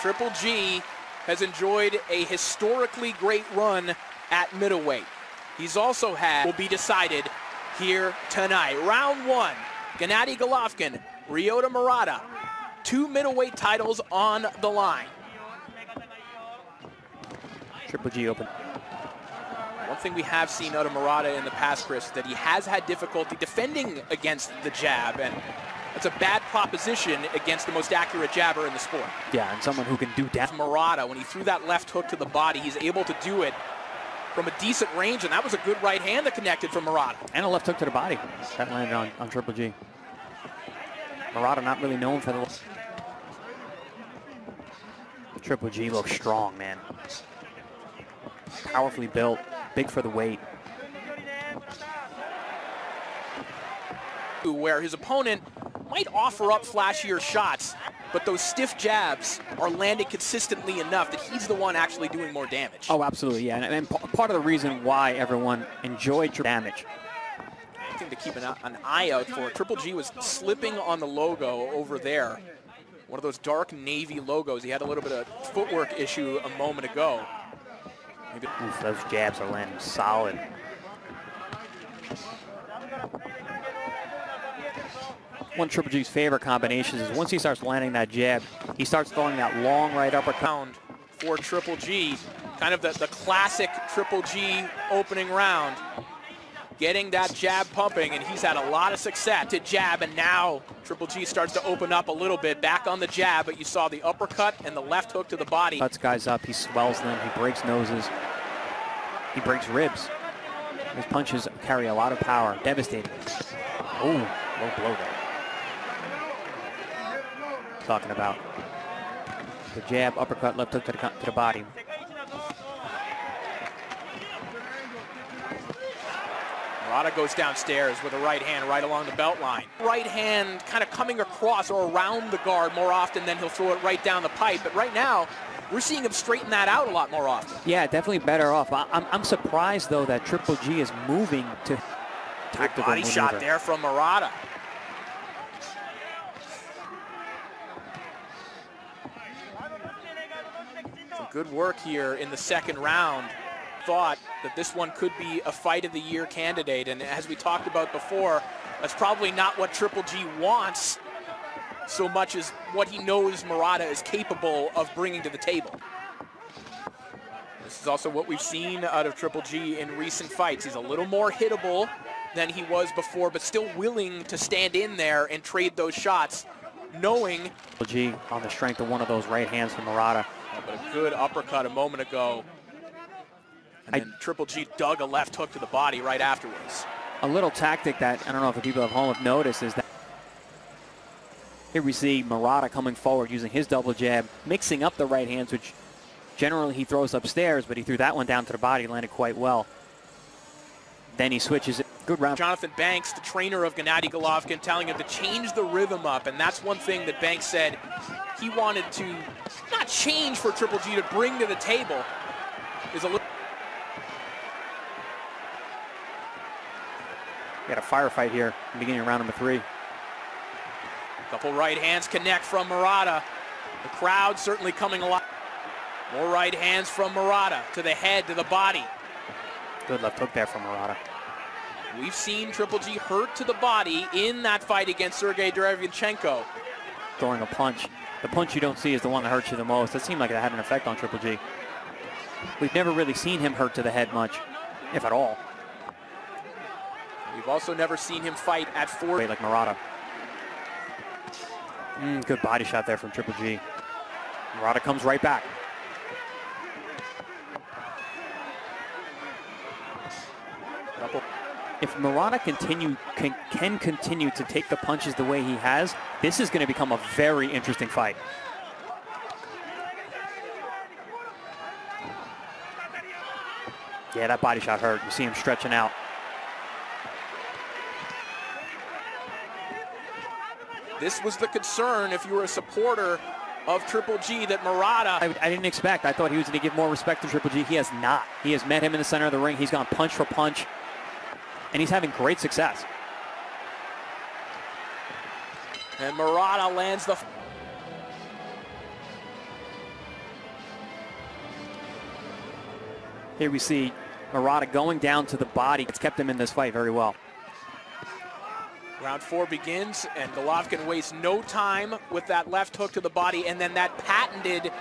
Triple G has enjoyed a historically great run at middleweight. He's also had, will be decided here tonight. Round one, Gennady Golovkin, Ryota Murata. 2 middleweight titles on the line. Triple G open. One thing we have seen out of Murata in the past, Chris, is that he has had difficulty defending against the jab, and it's a bad proposition against the most accurate jabber in the sport. Yeah, and someone who can do damage. Murata, when he threw that left hook to the body, he's able to do it from a decent range, and that was a good right hand that connected from Murata. And a left hook to the body. That landed on Triple G. Murata not really known for the... Triple G looks strong, man. Powerfully built, big for the weight. Where his opponent might offer up flashier shots, but those stiff jabs are landing consistently enough that he's the one actually doing more damage. Oh, absolutely, yeah. And part of the reason why everyone enjoyed damage. Thing to keep an eye out for. Triple G was slipping on the logo over there. One of those dark navy logos. He had a little bit of footwork issue a moment ago. Maybe. Oof, those jabs are landing solid. One of Triple G's favorite combinations is once he starts landing that jab, he starts throwing that long right uppercut. For Triple G, kind of the classic Triple G opening round. Getting that jab pumping, and he's had a lot of success to jab, and now Triple G starts to open up a little bit, back on the jab, but you saw the uppercut and the left hook to the body. Cuts guys up, he swells them, he breaks noses, he breaks ribs. His punches carry a lot of power, devastating. Oh, low blow there. Talking about the jab, uppercut, left hook to the body. Murata goes downstairs with a right hand right along the belt line. Right hand kind of coming across or around the guard more often than he'll throw it right down the pipe. But right now, we're seeing him straighten that out a lot more often. Yeah, definitely better off. I'm surprised, though, that Triple G is moving to tactical body maneuver. Shot there from Murata. Some good work here in the second round. Thought that this one could be a fight of the year candidate, and as we talked about before, that's probably not what Triple G wants so much as what he knows Murata is capable of bringing to the table. This is also what we've seen out of Triple G in recent fights. He's a little more hittable than he was before, but still willing to stand in there and trade those shots, knowing Triple G on the strength of one of those right hands from Murata. But a good uppercut a moment ago. And then Triple G dug a left hook to the body right afterwards. A little tactic that I don't know if the people at home have noticed is that here we see Murata coming forward using his double jab, mixing up the right hands, which generally he throws upstairs, but he threw that one down to the body, landed quite well. Then he switches it. Good round. Jonathan Banks, the trainer of Gennady Golovkin, telling him to change the rhythm up, and that's one thing that Banks said he wanted to not change for Triple G to bring to the table. Is a little. Got a firefight here, beginning of round number 3. Couple right hands connect from Murata. The crowd certainly coming alive. More right hands from Murata to the head, to the body. Good left hook there from Murata. We've seen Triple G hurt to the body in that fight against Sergey Derevyanchenko. Throwing a punch. The punch you don't see is the one that hurts you the most. It seemed like it had an effect on Triple G. We've never really seen him hurt to the head much, if at all. We've also never seen him fight at 40. Like Murata. Good body shot there from Triple G. Murata comes right back. If Murata can continue to take the punches the way he has, this is going to become a very interesting fight. Yeah, that body shot hurt. You see him stretching out. This was the concern if you were a supporter of Triple G, that Murata... I didn't expect. I thought he was going to give more respect to Triple G. He has not. He has met him in the center of the ring. He's gone punch for punch, and he's having great success. And Murata lands the... Here we see Murata going down to the body. It's kept him in this fight very well. Round 4 begins, and Golovkin wastes no time with that left hook to the body, and then that patented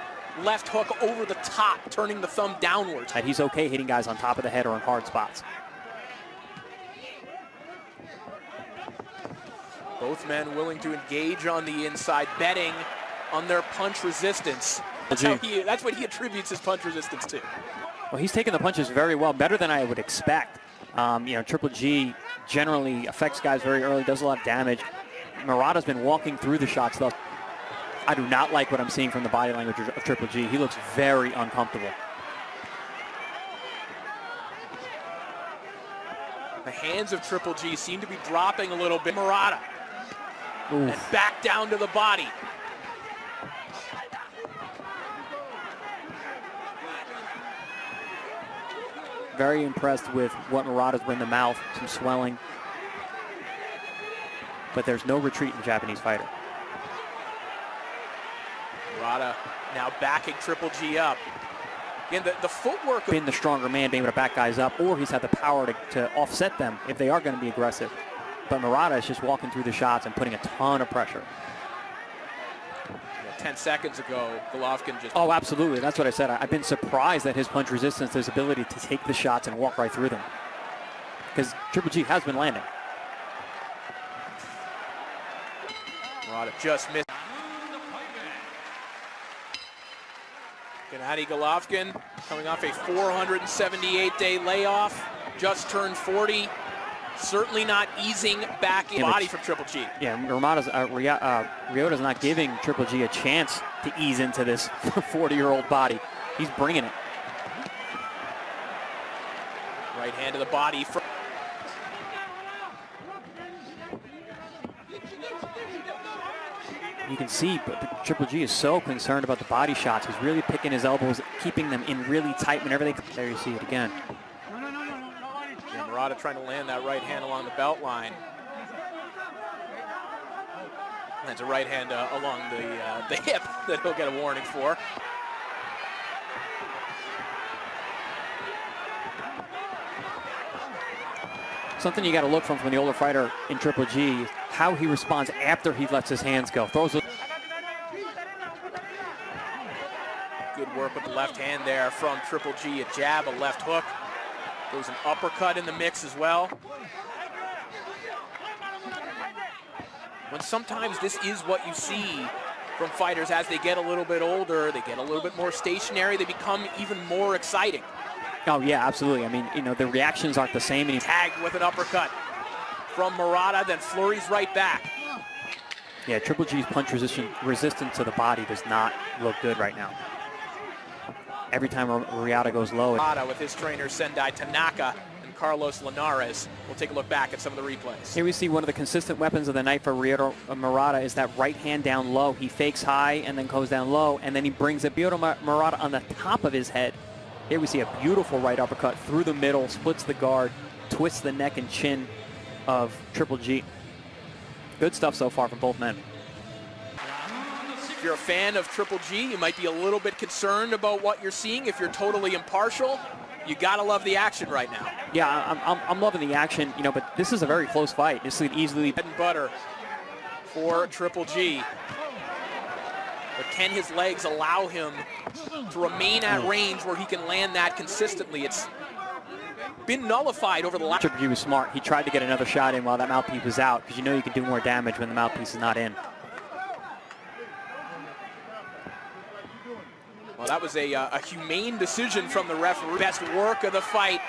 left hook over the top, turning the thumb downwards. And he's okay hitting guys on top of the head or in hard spots. Both men willing to engage on the inside, betting on their punch resistance. That's what he attributes his punch resistance to. Well, he's taking the punches very well, better than I would expect. Triple G generally affects guys very early, does a lot of damage. Murata's been walking through the shots, though. I do not like what I'm seeing from the body language of Triple G. He looks very uncomfortable. The hands of Triple G seem to be dropping a little bit. Murata. Oof. And back down to the body. Very impressed with what Murata's been in the mouth, some swelling. But there's no retreat in the Japanese fighter. Murata now backing Triple G up. Again, the footwork. Been the stronger man, being able to back guys up, or he's had the power to offset them if they are going to be aggressive. But Murata is just walking through the shots and putting a ton of pressure. 10 seconds ago, Golovkin just... Oh, absolutely. That's what I said. I've been surprised at his punch resistance, his ability to take the shots and walk right through them. Because Triple G has been landing. Murata just missed. Gennady Golovkin coming off a 478-day layoff, just turned 40. Certainly not easing back in body from Triple G. Yeah, Ryota's not giving Triple G a chance to ease into this 40-year-old body. He's bringing it. Right hand to the body. You can see, but Triple G is so concerned about the body shots. He's really picking his elbows, keeping them in really tight whenever they... There you see it again. Murata trying to land that right hand along the belt line. Lands a right hand along the hip that he'll get a warning for. Something you got to look from the older fighter in Triple G, how he responds after he lets his hands go. Throws a... Good work with the left hand there from Triple G. A jab, a left hook. There's an uppercut in the mix as well. When sometimes this is what you see from fighters as they get a little bit older, they get a little bit more stationary, they become even more exciting. Oh, yeah, absolutely. I mean, the reactions aren't the same. And he's tagged with an uppercut from Murata, then flurries right back. Yeah, Triple G's punch resistance to the body does not look good right now. Every time Ryota goes low. Murata with his trainers Sendai Tanaka and Carlos Linares. We'll take a look back at some of the replays. Here we see one of the consistent weapons of the night for Murata is that right hand down low. He fakes high and then goes down low, and then he brings a beautiful Murata on the top of his head. Here we see a beautiful right uppercut through the middle, splits the guard, twists the neck and chin of Triple G. Good stuff so far from both men. If you're a fan of Triple G, you might be a little bit concerned about what you're seeing. If you're totally impartial, you gotta love the action right now. Yeah, I'm loving the action, but this is a very close fight. This could easily... Bread and butter for Triple G. But can his legs allow him to remain at range where he can land that consistently? It's been nullified over the last... Triple G was smart. He tried to get another shot in while that mouthpiece was out, because you can do more damage when the mouthpiece is not in. Well, that was a humane decision from the referee. Best work of the fight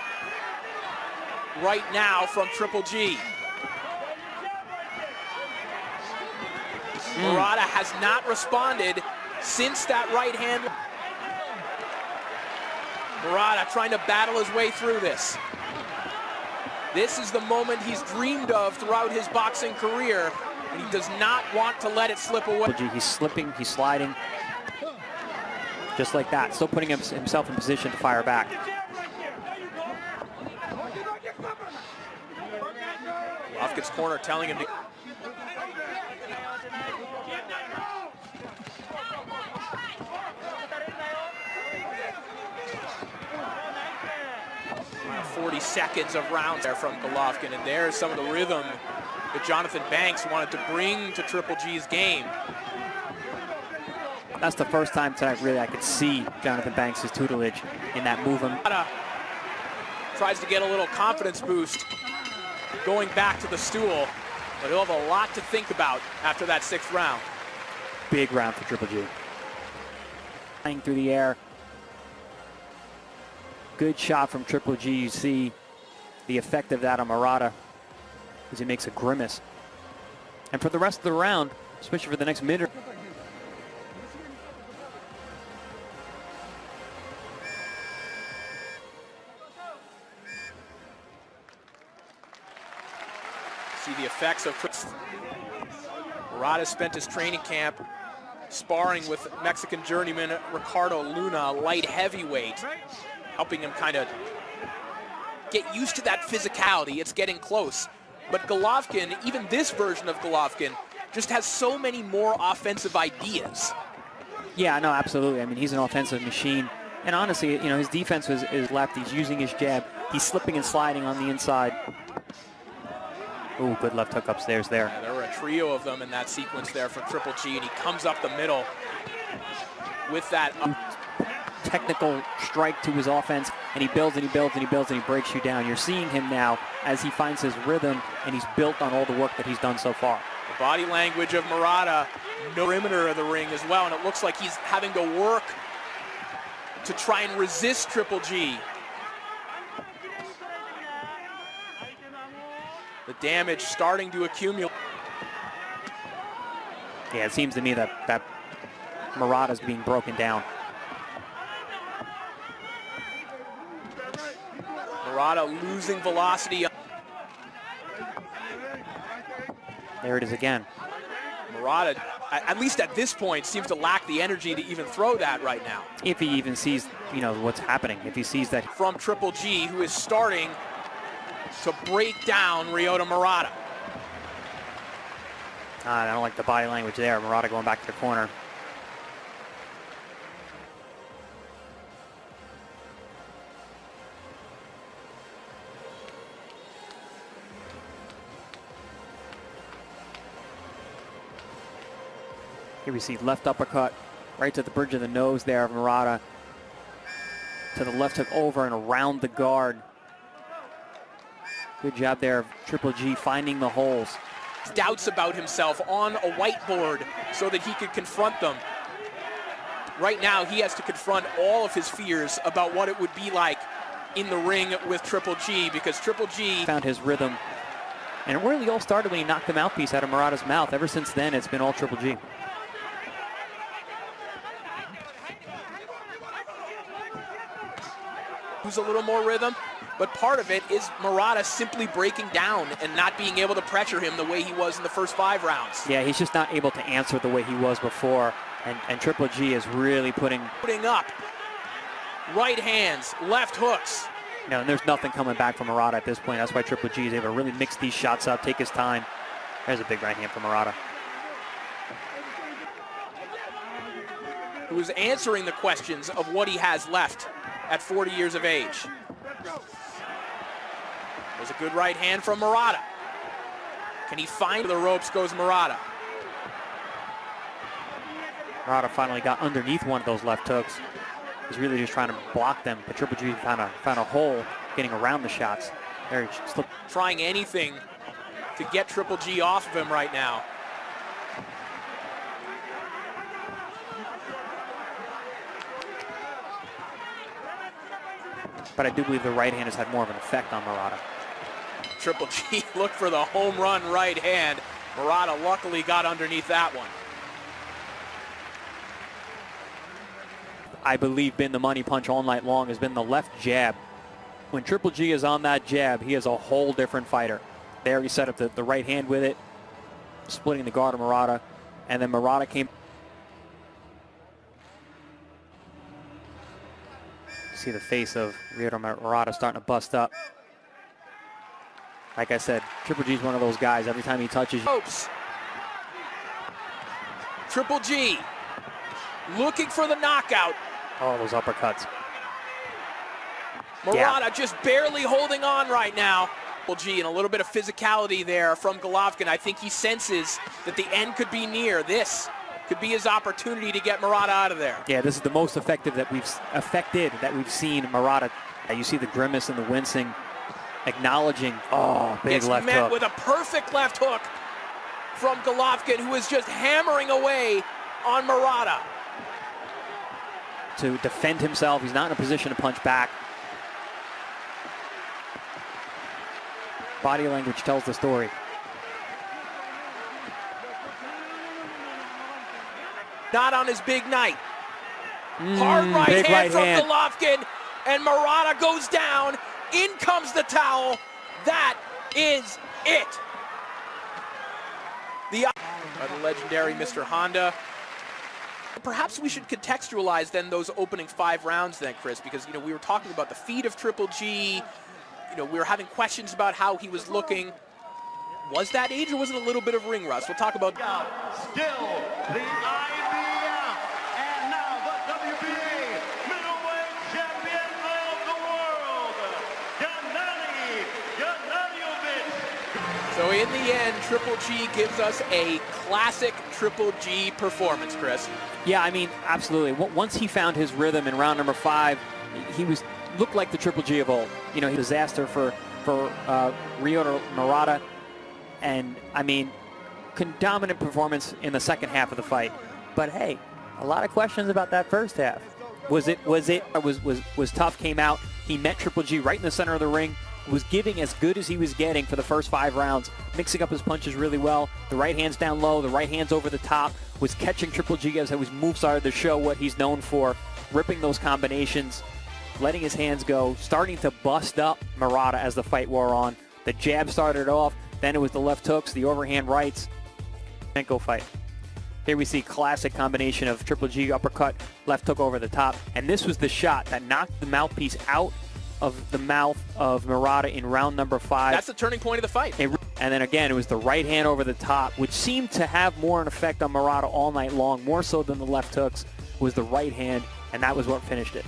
right now from Triple G. Murata has not responded since that right hand. Murata trying to battle his way through this. This is the moment he's dreamed of throughout his boxing career, and he does not want to let it slip away. He's slipping, he's sliding. Just like that, still putting himself in position to fire back. Golovkin's corner telling him to... 30 seconds of rounds there from Golovkin, and there's some of the rhythm that Jonathan Banks wanted to bring to Triple G's game. That's the first time tonight really I could see Jonathan Banks' tutelage in that movement. Tries to get a little confidence boost going back to the stool, but he'll have a lot to think about after that 6th round. Big round for Triple G. Flying through the air. Good shot from Triple G. You see the effect of that on Murata as he makes a grimace. And for the rest of the round, especially for the next minute, see the effects of Murata spent his training camp sparring with Mexican journeyman Ricardo Luna, light heavyweight, helping him kind of get used to that physicality. It's getting close. But Golovkin, even this version of Golovkin, just has so many more offensive ideas. Yeah, no, absolutely. I mean, he's an offensive machine. And honestly, you know, his defense is left. He's using his jab. He's slipping and sliding on the inside. Ooh, good left hook upstairs there. Yeah, there were a trio of them in that sequence there from Triple G, and he comes up the middle with that technical strike to his offense, and he builds and he builds and he builds and he breaks you down. You're seeing him now as he finds his rhythm, and he's built on all the work that he's done so far. The body language of Murata, no perimeter of the ring as well, and it looks like he's having to work to try and resist Triple G. The damage starting to accumulate. Yeah, it seems to me that Murata's being broken down. Murata losing velocity. There it is again. Murata, at least at this point, seems to lack the energy to even throw that right now. If he even sees, you know, what's happening, if he sees that. From Triple G, who is starting to break down Ryota Murata. I don't like the body language there. Murata going back to the corner. Here we see left uppercut right to the bridge of the nose there of Murata. To the left hook over and around the guard. Good job there of Triple G finding the holes. Doubts about himself on a whiteboard so that he could confront them. Right now, he has to confront all of his fears about what it would be like in the ring with Triple G, because Triple G found his rhythm. And it really all started when he knocked the mouthpiece out of Murata's mouth. Ever since then, it's been all Triple G. Who's a little more rhythm, but part of it is Murata simply breaking down and not being able to pressure him the way he was in the first 5 rounds. Yeah, he's just not able to answer the way he was before, and Triple G is really putting up right hands, left hooks. No, and there's nothing coming back from Murata at this point. That's why Triple G is able to really mix these shots up, take his time. There's a big right hand from Murata. Who is answering the questions of what he has left at 40 years of age. There's a good right hand from Murata. Can he find the ropes? Goes Murata. Murata finally got underneath one of those left hooks. He's really just trying to block them, but Triple G found a hole getting around the shots. There he slipped. Trying anything to get Triple G off of him right now. But I do believe the right hand has had more of an effect on Murata. Triple G looked for the home run right hand. Murata luckily got underneath that one. I believe been the money punch all night long has been the left jab. When Triple G is on that jab, he is a whole different fighter. There he set up the right hand with it, splitting the guard of Murata, and then Murata came. See the face of Ryota Murata starting to bust up. Like I said, Triple G is one of those guys, every time he touches you. Ropes. Triple G looking for the knockout. Oh, those uppercuts. Murata just barely holding on right now. And a little bit of physicality there from Golovkin. I think he senses that the end could be near. This could be his opportunity to get Murata out of there. Yeah, this is the most effective that we've seen Murata. You see the grimace and the wincing, acknowledging. Oh, big left hook. It's met with a perfect left hook from Golovkin, who is just hammering away on Murata. To defend himself, he's not in a position to punch back. Body language tells the story. Not on his big night. Hard right hand from Golovkin, and Murata goes down. In comes the towel. That is it. The legendary Mr. Honda. Perhaps we should contextualize then those opening 5 rounds then, Chris, because we were talking about the feet of Triple G. We were having questions about how he was looking. Was that age, or was it a little bit of ring rust? We'll talk about. Still the IBF and now the WBA middleweight champion of the world, Gennady. So in the end, Triple G gives us a classic Triple G performance, Chris. Yeah, I mean, absolutely. Once he found his rhythm in round number 5, he looked like the Triple G of old. He was a disaster for Ryota Murata. And, I mean, dominant performance in the second half of the fight. But, hey, a lot of questions about that first half. Was tough, came out. He met Triple G right in the center of the ring, was giving as good as he was getting for the first 5 rounds, mixing up his punches really well. The right hand's down low, the right hand's over the top, was catching Triple G as his moves started to show what he's known for, ripping those combinations, letting his hands go, starting to bust up Murata as the fight wore on. The jab started off, then it was the left hooks, the overhand rights. Fight. Here we see classic combination of Triple G uppercut, left hook over the top, and this was the shot that knocked the mouthpiece out of the mouth of Murata in round number 5. That's the turning point of the fight. And then again, it was the right hand over the top, which seemed to have more an effect on Murata all night long, more so than the left hooks, was the right hand, and that was what finished it.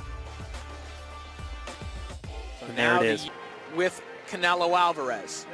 So and there it is. With Canelo Alvarez.